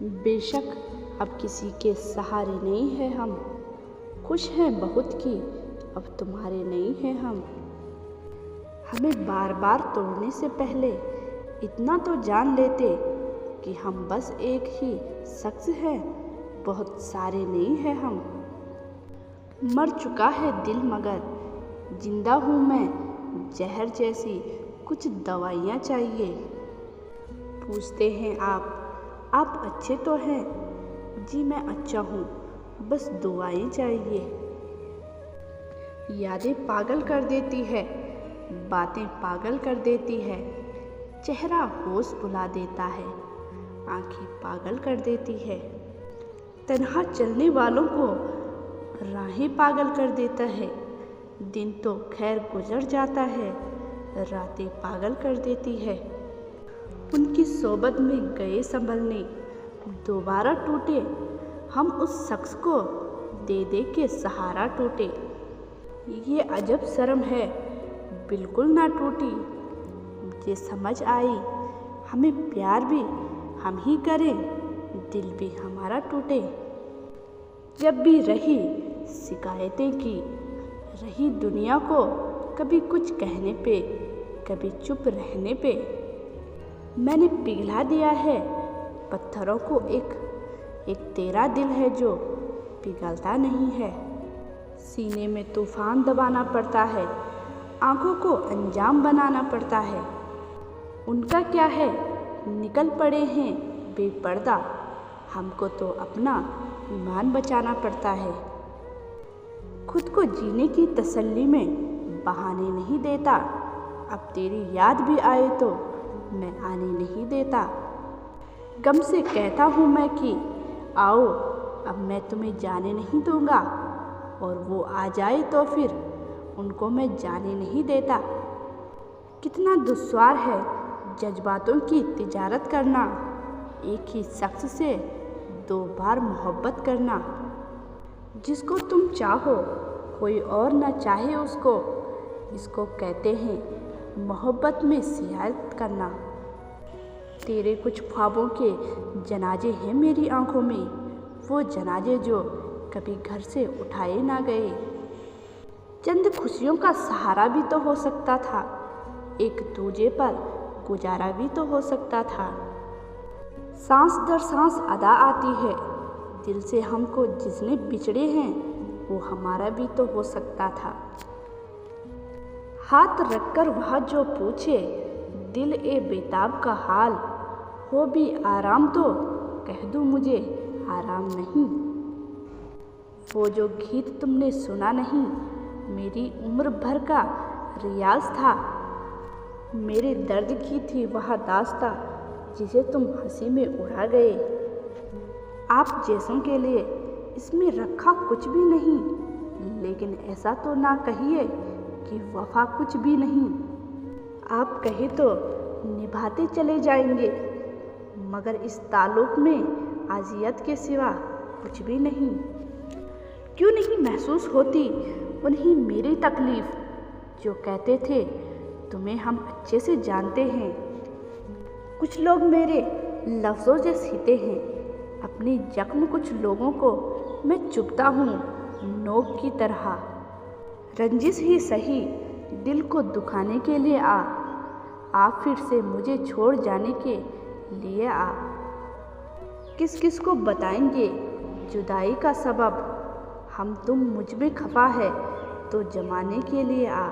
बेशक अब किसी के सहारे नहीं हैं हम, खुश हैं बहुत कि अब तुम्हारे नहीं हैं हम। हमें बार बार तोड़ने से पहले इतना तो जान लेते कि हम बस एक ही शख्स हैं, बहुत सारे नहीं हैं हम। मर चुका है दिल मगर जिंदा हूँ मैं, जहर जैसी कुछ दवाइयाँ चाहिए। पूछते हैं आप अच्छे तो हैं? जी मैं अच्छा हूँ, बस दुआएं चाहिए। यादें पागल कर देती है, बातें पागल कर देती है, चेहरा होश भुला देता है, आंखें पागल कर देती है। तन्हा चलने वालों को राहें पागल कर देता है, दिन तो खैर गुजर जाता है, रातें पागल कर देती है। उनकी सोबत में गए संभलने दोबारा टूटे, हम उस शख्स को दे दे के सहारा टूटे। ये अजब शर्म है बिल्कुल ना टूटी, मुझे समझ आई हमें प्यार भी हम ही करें, दिल भी हमारा टूटे। जब भी रही शिकायतें की, रही दुनिया को कभी कुछ कहने पे, कभी चुप रहने पे। मैंने पिघला दिया है पत्थरों को, एक तेरा दिल है जो पिघलता नहीं है। सीने में तूफान दबाना पड़ता है, आंखों को अंजाम बनाना पड़ता है। उनका क्या है, निकल पड़े हैं बेपर्दा, हमको तो अपना ईमान बचाना पड़ता है। खुद को जीने की तसल्ली में बहाने नहीं देता, अब तेरी याद भी आए तो मैं आने नहीं देता। गम से कहता हूँ मैं कि आओ अब मैं तुम्हें जाने नहीं दूँगा, और वो आ जाए तो फिर उनको मैं जाने नहीं देता। कितना दुश्वार है जज्बातों की तिजारत करना, एक ही शख्स से 2 बार मोहब्बत करना। जिसको तुम चाहो कोई और ना चाहे उसको, इसको कहते हैं मोहब्बत में सियारत करना। तेरे कुछ ख्वाबों के जनाजे हैं मेरी आंखों में, वो जनाजे जो कभी घर से उठाए ना गए। चंद खुशियों का सहारा भी तो हो सकता था, एक दूजे पर गुजारा भी तो हो सकता था। सांस दर सांस अदा आती है, दिल से हमको जिसने बिछड़े हैं वो हमारा भी तो हो सकता था। हाथ रखकर वह जो पूछे दिल ए बेताब का हाल, हो भी आराम तो कह दूँ मुझे आराम नहीं। वो जो गीत तुमने सुना नहीं, मेरी उम्र भर का रियाज था, मेरे दर्द की थी वह दास्तां जिसे तुम हंसी में उड़ा गए। आप जैसों के लिए इसमें रखा कुछ भी नहीं, लेकिन ऐसा तो ना कहिए कि वफा कुछ भी नहीं। आप कहे तो निभाते चले जाएंगे, मगर इस ताल्लुक़ में आजियत के सिवा कुछ भी नहीं। क्यों नहीं महसूस होती उन्हीं मेरी तकलीफ़, जो कहते थे तुम्हें हम अच्छे से जानते हैं। कुछ लोग मेरे लफ्ज़ों से सीते हैं अपनी जख्म, कुछ लोगों को मैं चुभता हूँ नोक की तरह। रंजिश ही सही दिल को दुखाने के लिए आ फिर से मुझे छोड़ जाने के लिए आ। किस किस को बताएंगे जुदाई का सबब, हम तुम मुझ में खफा है तो जमाने के लिए आ।